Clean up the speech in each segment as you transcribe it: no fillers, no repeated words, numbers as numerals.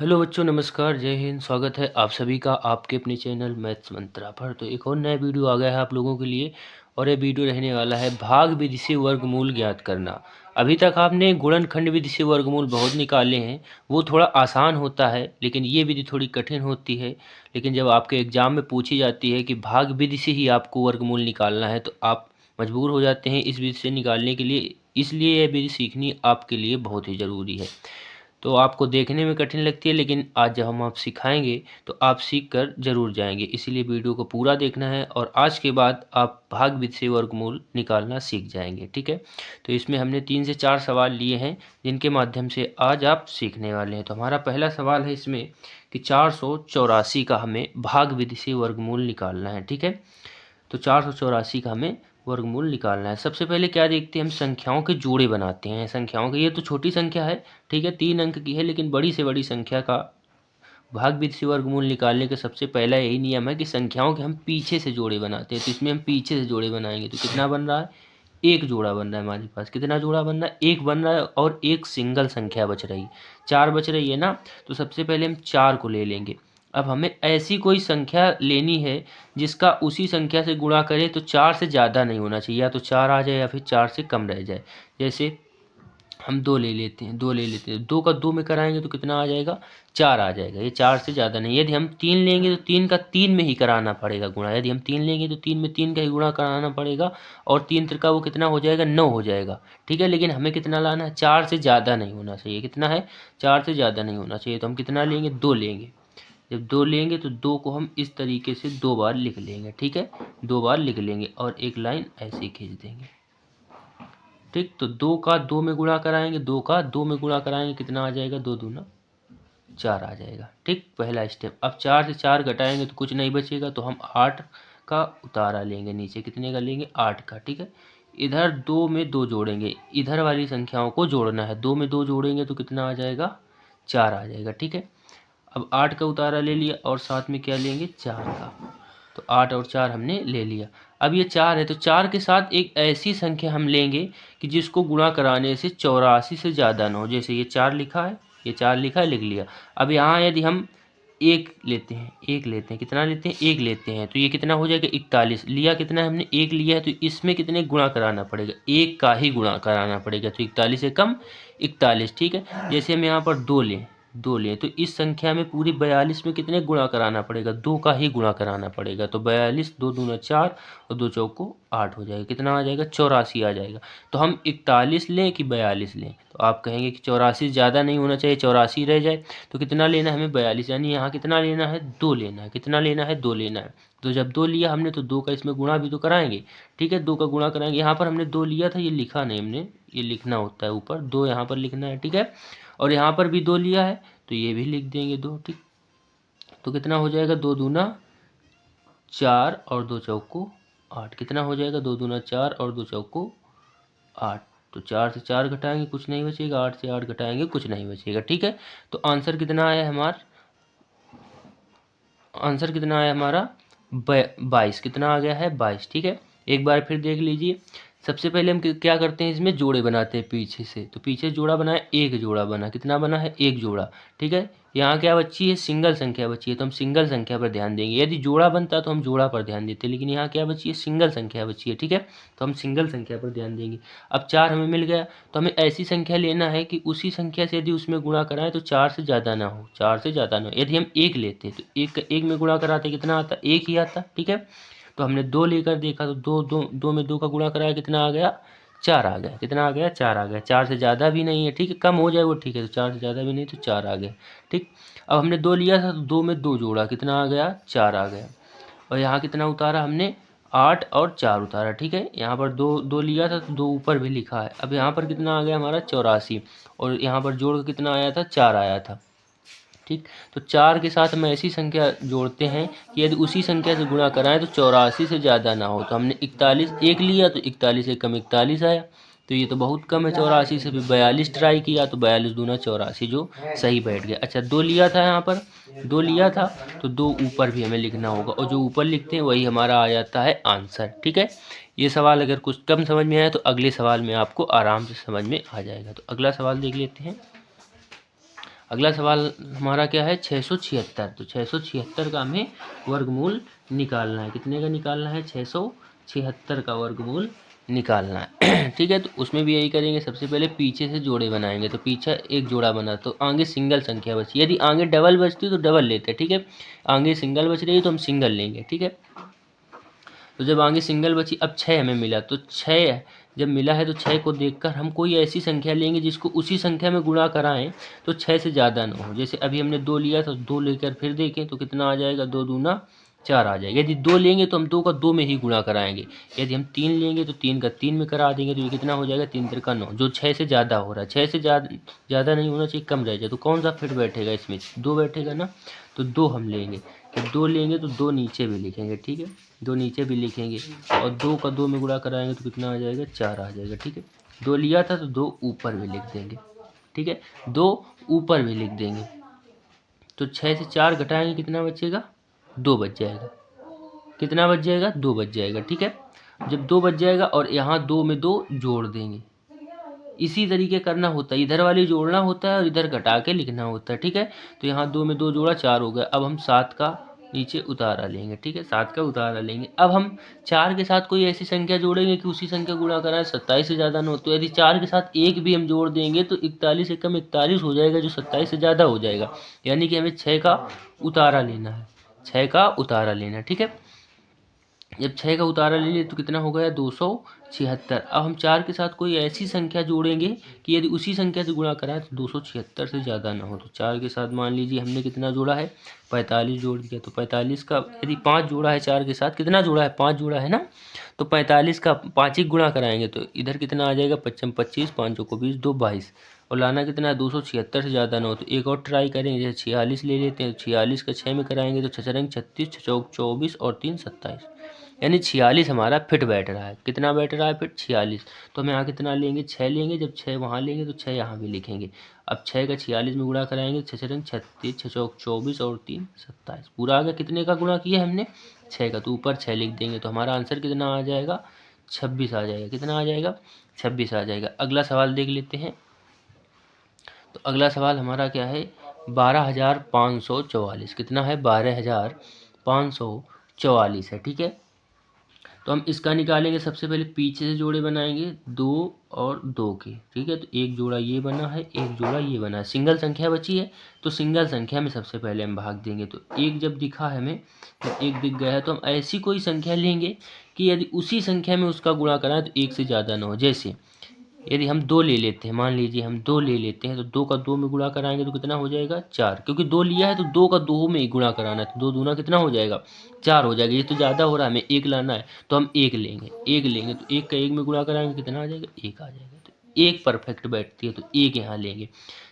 Hello बच्चों, नमस्कार, जय हिंद। स्वागत है आप सभी का आपके अपने चैनल मैथ्स मंत्रा पर। तो एक और नया वीडियो आ गया है आप लोगों के लिए और ये वीडियो रहने वाला है भाग विधि से वर्गमूल ज्ञात करना। अभी तक आपने गुणनखंड विधि से वर्गमूल बहुत निकाले हैं, वो थोड़ा आसान होता है, लेकिन ये विधि थोड़ी कठिन होती है। लेकिन जब आपके एग्ज़ाम में पूछी जाती है कि भाग विधि से ही आपको वर्गमूल निकालना है तो आप मजबूर हो जाते हैं इस विधि से निकालने के लिए। इसलिए यह विधि सीखनी आपके लिए बहुत ही ज़रूरी है। तो आपको देखने में कठिन लगती है, लेकिन आज जब हम आप सिखाएंगे तो आप सीख कर ज़रूर जाएंगे। इसीलिए वीडियो को पूरा देखना है और आज के बाद आप भाग विधि से वर्गमूल निकालना सीख जाएंगे। ठीक है, तो इसमें हमने 3 से 4 सवाल लिए हैं जिनके माध्यम से आज आप सीखने वाले हैं। तो हमारा पहला सवाल है इसमें कि 484 का हमें भाग विधि से वर्गमूल निकालना है। ठीक है, तो 484 का हमें वर्गमूल निकालना है। सबसे पहले क्या देखते हैं, हम संख्याओं के जोड़े बनाते हैं। संख्याओं के, ये तो छोटी संख्या है, ठीक है, 3 अंक की है, लेकिन बड़ी से बड़ी संख्या का भाग विधि से वर्गमूल निकालने का सबसे पहला यही नियम है कि संख्याओं के हम पीछे से जोड़े बनाते हैं। तो इसमें हम पीछे से जोड़े बनाएंगे तो कितना बन रहा है, एक जोड़ा बन रहा है हमारे पास। कितना जोड़ा बन रहा है, एक बन रहा है और एक सिंगल संख्या बच रही है, 4 बच रही है ना। तो सबसे पहले हम 4 को ले लेंगे। अब हमें ऐसी कोई संख्या लेनी है जिसका उसी संख्या से गुणा करें तो 4 से ज़्यादा नहीं होना चाहिए, या तो 4 आ जाए या फिर 4 से कम रह जाए। जैसे हम 2 ले लेते हैं, 2 ले लेते हैं, 2 का 2 में कराएंगे तो कितना आ जाएगा, 4 आ जाएगा। ये 4 से ज़्यादा नहीं। यदि हम 3 लेंगे तो 3 का 3 में ही कराना पड़ेगा गुणा। यदि हम 3 लेंगे तो 3 में 3 का ही गुणा कराना पड़ेगा और 3 त्रिका वो कितना हो जाएगा, 9 हो जाएगा। ठीक है, लेकिन हमें कितना लाना है, 4 से ज़्यादा नहीं होना चाहिए। कितना है, 4 से ज़्यादा नहीं होना चाहिए। तो हम कितना लेंगे, 2 लेंगे। जब 2 लेंगे तो 2 को हम इस तरीके से 2 बार लिख लेंगे। ठीक है, 2 बार लिख लेंगे और एक लाइन ऐसे ही खींच देंगे। ठीक, तो 2 का 2 में गुणा कराएंगे, 2 का 2 में गुणा कराएंगे, कितना आ जाएगा, 2 दूना 4 आ जाएगा। ठीक, पहला स्टेप। अब 4 से 4 घटाएंगे तो कुछ नहीं बचेगा, तो हम 8 का उतारा लेंगे नीचे। कितने का लेंगे, 8 का। ठीक है, इधर 2 में 2 जोड़ेंगे, इधर वाली संख्याओं को जोड़ना है। 2 में 2 जोड़ेंगे तो कितना आ जाएगा, 4 आ जाएगा। ठीक है, अब 8 का उतारा ले लिया और साथ में क्या लेंगे, 4 का। तो 8 और 4 हमने ले लिया। अब ये 4 है तो 4 के साथ एक ऐसी संख्या हम लेंगे कि जिसको गुणा कराने से 84 से ज़्यादा ना हो। जैसे ये 4 लिखा है, ये 4 लिखा है, लिख लिया। अब यहाँ यदि हम 1 लेते हैं, 1 लेते हैं, कितना लेते हैं, 1 लेते हैं, तो ये कितना हो जाएगा, 41। लिया कितना है हमने, 1 लिया है, तो इसमें कितने गुणा कराना पड़ेगा, 1 का ही गुणा कराना पड़ेगा। तो 41 से कम 41। ठीक है, जैसे हम यहाँ पर 2 लें, 2 लें तो इस संख्या में पूरी 42 में कितने गुणा कराना पड़ेगा, 2 का ही गुणा कराना पड़ेगा। तो 42, 2 दूना 4 और 2 चौको 8 हो जाएगा। कितना आ जाएगा, 84 आ जाएगा। तो हम 41 लें कि 42 लें, तो आप कहेंगे कि 84 ज़्यादा नहीं होना चाहिए, 84 रह जाए। तो कितना लेना है हमें, 42, यानी यहाँ कितना लेना है, 2 लेना है। कितना लेना है, 2 लेना है। तो जब 2 लिया हमने तो 2 का इसमें गुणा भी तो कराएंगे। ठीक है, 2 का गुणा कराएंगे। यहाँ पर हमने 2 लिया था, ये लिखा नहीं हमने, ये लिखना होता है ऊपर, 2 यहाँ पर लिखना है। ठीक है, और यहाँ पर भी 2 लिया है तो ये भी लिख देंगे 2। ठीक, तो कितना हो जाएगा, 2 दूना 4 और 2 चौको 8। कितना हो जाएगा, 2 दूना 4 और 2 चौको 8। तो 4 से 4 घटाएंगे कुछ नहीं बचेगा, 8 से 8 घटाएंगे कुछ नहीं बचेगा। ठीक है, तो आंसर कितना आया हमारा, आंसर कितना आया हमारा, 22। कितना आ गया है, 22। ठीक है, एक बार फिर देख लीजिए। सबसे पहले हम क्या करते हैं, इसमें जोड़े बनाते हैं पीछे से। तो पीछे जोड़ा बनाया, एक जोड़ा बना। कितना बना है, एक जोड़ा। ठीक है, यहाँ क्या बची है, सिंगल संख्या बची है, तो हम सिंगल संख्या पर ध्यान देंगे। यदि जोड़ा बनता तो हम जोड़ा पर ध्यान देते, लेकिन यहाँ क्या बची है, सिंगल संख्या बची है। ठीक है, तो हम सिंगल संख्या पर ध्यान देंगे। अब 4 हमें मिल गया, तो हमें ऐसी संख्या लेना है कि उसी संख्या से यदि उसमें गुणा कराएं तो 4 से ज़्यादा ना हो, 4 से ज़्यादा ना हो। यदि हम 1 लेते तो 1 में गुणा कराते कितना आता, 1 ही आता। ठीक है, तो हमने 2 लेकर देखा तो 2 में 2 का गुणा कराया, कितना आ गया, 4 आ गया। कितना आ गया, 4 आ गया। 4 से ज़्यादा भी नहीं है, ठीक है, कम हो जाए वो ठीक है, तो 4 से ज़्यादा भी नहीं, तो 4 आ गया। ठीक, अब हमने 2 लिया था तो 2 में 2 जोड़ा, कितना आ गया, 4 आ गया। और यहाँ कितना उतारा हमने, 8 और 4 उतारा। ठीक है, यहाँ पर 2 लिया था तो 2 ऊपर भी लिखा है। अब यहाँ पर कितना आ गया हमारा, 84, और यहाँ पर जोड़ कितना आया था, 4 आया था। ठीक, तो 4 के साथ हम ऐसी संख्या जोड़ते हैं कि यदि उसी संख्या से गुणा कराएं तो 84 से ज़्यादा ना हो। तो हमने 41 1 लिया तो 41 से कम 41 आया, तो ये तो बहुत कम है 84 से। भी 42 ट्राई किया तो 42 दूना 84 जो सही बैठ गया। अच्छा, 2 लिया था, यहाँ पर 2 लिया था तो 2 ऊपर भी हमें लिखना होगा, और जो ऊपर लिखते हैं वही हमारा आ जाता है आंसर। ठीक है, ये सवाल अगर कुछ कम समझ में आया तो अगले सवाल में आपको आराम से समझ में आ जाएगा। तो अगला सवाल देख लेते हैं। अगला सवाल हमारा क्या है 676। तो 676 का हमें वर्गमूल निकालना है। कितने का निकालना है? 676 का वर्गमूल निकालना है। ठीक है, तो उसमें भी यही करेंगे। सबसे पहले पीछे से जोड़े बनाएंगे। तो पीछे एक जोड़ा बना तो आगे सिंगल संख्या बची। यदि आगे डबल बचती तो डबल लेते। ठीक है, आगे सिंगल बच रही है तो हम सिंगल लेंगे। ठीक है, तो जब आगे सिंगल बची, अब 6 हमें मिला, तो 6 जब मिला है तो 6 को देखकर हम कोई ऐसी संख्या लेंगे जिसको उसी संख्या में गुणा कराएं तो 6 से ज़्यादा ना हो। जैसे अभी हमने 2 लिया तो 2 लेकर फिर देखें तो कितना आ जाएगा? 2 दूना 4 आ जाएगा। यदि 2 लेंगे तो हम 2 का 2 में ही गुणा कराएंगे। यदि हम 3 लेंगे तो 3 का 3 में करा देंगे। तो ये कितना हो जाएगा? 3 3 का 9, जो 6 से ज़्यादा हो रहा है। 6 से ज़्यादा नहीं होना चाहिए, कम रह जाए। तो कौन सा फिट बैठेगा इसमें? 2 बैठेगा ना, तो 2 हम लेंगे। जब 2 लेंगे तो 2 नीचे भी लिखेंगे। ठीक है, 2 नीचे भी लिखेंगे और 2 का 2 में गुणा कराएंगे तो कितना आ जाएगा? 4 आ जाएगा। ठीक है, 2 लिया था तो 2 ऊपर भी लिख देंगे। ठीक है, 2 ऊपर भी लिख देंगे। तो 6 से 4 घटाएंगे, कितना बचेगा? 2 बच जाएगा। कितना बच जाएगा? 2 बच जाएगा। ठीक है, जब 2 बच जाएगा और यहाँ 2 में 2 जोड़ देंगे। इसी तरीके करना होता है, इधर वाली जोड़ना होता है और इधर घटा के लिखना होता है। ठीक है, तो यहाँ 2 में 2 जोड़ा 4 हो गया। अब हम 7 का नीचे उतारा लेंगे। ठीक है, 7 का उतारा लेंगे। अब हम 4 के साथ कोई ऐसी संख्या जोड़ेंगे कि उसी संख्या गुणा कराएं 27 से ज़्यादा ना हो। तो यदि 4 के साथ 1 भी हम जोड़ देंगे तो 41 एकम 41 हो जाएगा, जो 27 से ज़्यादा हो जाएगा। यानी कि हमें 6 का उतारा लेना है। 6 का उतारा लेना है। ठीक है, जब 6 का उतारा ले लिए तो कितना हो गया? 276। अब हम 4 के साथ कोई ऐसी संख्या जोड़ेंगे कि यदि उसी संख्या से गुणा कराएं तो 276 से ज़्यादा ना हो। तो 4 के साथ मान लीजिए हमने कितना जोड़ा है? 45 जोड़ दिया। तो 45 का यदि 5 जोड़ा है 4 के साथ, कितना जोड़ा है? 5 जोड़ा है ना, तो 45 का 5 ही गुणा कराएंगे तो इधर कितना आ जाएगा? 55 25, 5 को 20, 2 22। और लाना कितना है? 276 से ज़्यादा ना हो। तो एक और ट्राई करेंगे, जैसे 46 ले लेते हैं। 46 का 6 में कराएंगे तो 6 रंग 36, 6 चौक 24 और 3 27, यानी 46 हमारा फिट बैठ रहा है। कितना बैठ रहा है फिट? 46। तो हम यहाँ कितना लेंगे? 6 लेंगे। जब 6 वहाँ लेंगे तो 6 यहाँ भी लिखेंगे। अब 6 का 46 में गुणा कराएंगे, 6 रंग 36, 6 चौक 24 और 3 27। पूरा आ गया। कितने का गुणा किया हमने? 6 का। तो ऊपर 6 लिख देंगे। तो हमारा आंसर कितना आ जाएगा? 26 आ जाएगा। कितना आ जाएगा? 26 आ जाएगा। अगला सवाल देख लेते हैं। तो अगला सवाल हमारा क्या है? 12,544। कितना है? 12,544 है। ठीक है, तो हम इसका निकालेंगे। सबसे पहले पीछे से जोड़े बनाएंगे, 2 और 2 के। ठीक है, तो एक जोड़ा ये बना है, एक जोड़ा ये बना है। सिंगल संख्या बची है तो सिंगल संख्या में सबसे पहले हम भाग देंगे। तो एक जब दिखा है हमें, जब एक दिख गया है तो हम ऐसी कोई संख्या लेंगे कि यदि उसी संख्या में उसका गुणा कराएं तो 1 से ज़्यादा ना हो। जैसे यदि हम 2 ले लेते हैं, मान लीजिए हम 2 ले लेते हैं तो 2 का 2 में गुणा कराएंगे तो कितना हो जाएगा? 4। क्योंकि 2 लिया है तो 2 का 2 में ही गुणा कराना है। तो 2 दूना कितना हो जाएगा? 4 हो जाएगा। ये तो ज़्यादा हो रहा है, हमें 1 लाना है तो हम 1 लेंगे। 1 लेंगे तो 1 का 1 में गुणा कराएंगे, कितना आ जाएगा? 1 आ जाएगा। तो 1 परफेक्ट बैठती है, तो 1 यहाँ लेंगे।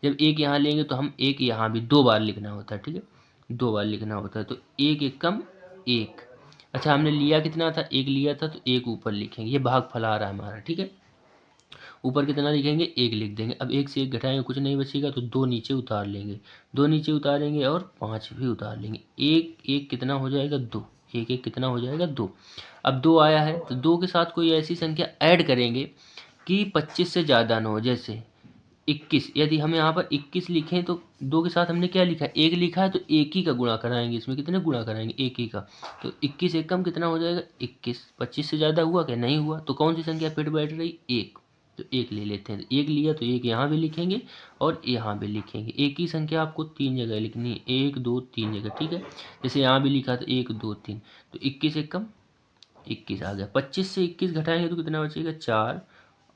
जब 1 यहाँ लेंगे तो हम 1 यहाँ भी 2 बार लिखना होता है। ठीक है, 2 बार लिखना होता है। तो 1 एकम 1। अच्छा, हमने लिया कितना था? 1 लिया था तो 1 ऊपर लिखेंगे। ये भागफल आ रहा है हमारा। ठीक है, ऊपर कितना लिखेंगे? 1 लिख देंगे। अब 1 से 1 घटाएंगे, कुछ नहीं बचेगा तो 2 नीचे उतार लेंगे। 2 नीचे उतारेंगे और 5 भी उतार लेंगे। 1 1 कितना हो जाएगा? 2। 1 1 कितना हो जाएगा? 2। अब 2 आया है तो 2 के साथ कोई ऐसी संख्या ऐड करेंगे कि 25 से ज़्यादा ना हो। जैसे 21, यदि हम यहाँ पर 21 लिखें तो 2 के साथ हमने क्या लिखा है? 1 लिखा है तो 1 ही का गुणा कराएंगे। इसमें कितने गुणा कराएंगे? 1 ही का। तो 21 एकम कितना हो जाएगा? 21। 25 से ज़्यादा हुआ क्या? नहीं हुआ। तो कौन सी संख्या फिट बैठ रही? 1। तो 1 ले लेते हैं। 1 लिया तो 1 यहाँ भी लिखेंगे और यहाँ भी लिखेंगे। एक ही संख्या आपको 3 जगह लिखनी है, 1 2 3 जगह। ठीक है, जैसे यहाँ भी लिखा था 1 2 3, तो 21 एकम 21 आ गया। 25 से 21 घटाएंगे तो कितना बचेगा? 4।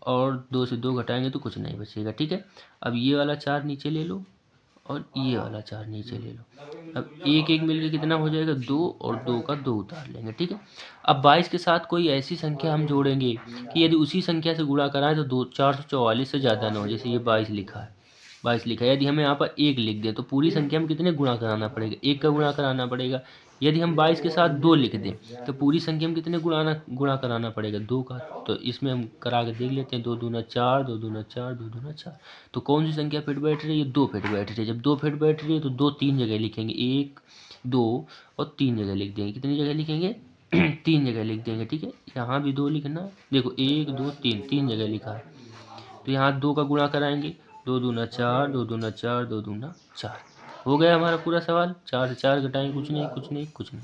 और 2 से 2 घटाएंगे तो कुछ नहीं बचेगा। ठीक है, अब ये वाला 4 नीचे ले लो और ये वाला 4 नीचे ले लो। अब 1 1 मिलके कितना हो जाएगा? 2, और 2 का 2 उतार लेंगे। ठीक है, अब 22 के साथ कोई ऐसी संख्या हम जोड़ेंगे कि यदि उसी संख्या से गुणा कराएं तो 444 से ज़्यादा ना हो। जैसे ये 22 लिखा है, 22 लिखा है। यदि हमें यहाँ पर 1 लिख दें तो पूरी संख्या में कितने गुणा कराना पड़ेगा? 1 का गुणा कराना पड़ेगा। यदि हम 22 के साथ 2 लिख दें तो पूरी संख्या में कितने गुणा कराना पड़ेगा? 2 का। तो इसमें हम करा के देख लेते हैं। 2 दूना 4, 2 दूना 4, 2 दूना 4। तो कौन सी संख्या फिट बैठ रही है? 2 फिट बैठ रही है। जब 2 फिट बैठ रही है तो 2 3 जगह लिखेंगे। 1 2 और 3 जगह लिख देंगे। कितनी जगह लिखेंगे? 3 जगह लिख देंगे। ठीक है, यहाँ भी 2 लिखना। देखो 1 2 3 3 जगह लिखा है। तो यहाँ 2 का गुणा कराएंगे। 2 दूना 4, 2 दूना 4, 2 दूना 4। हो गया हमारा पूरा सवाल। 4 से 4 घटाएं, कुछ नहीं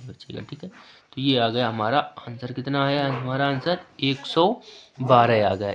बचेगा। ठीक है, तो ये आ गया हमारा आंसर। कितना आया हमारा आंसर? 112 आ गया।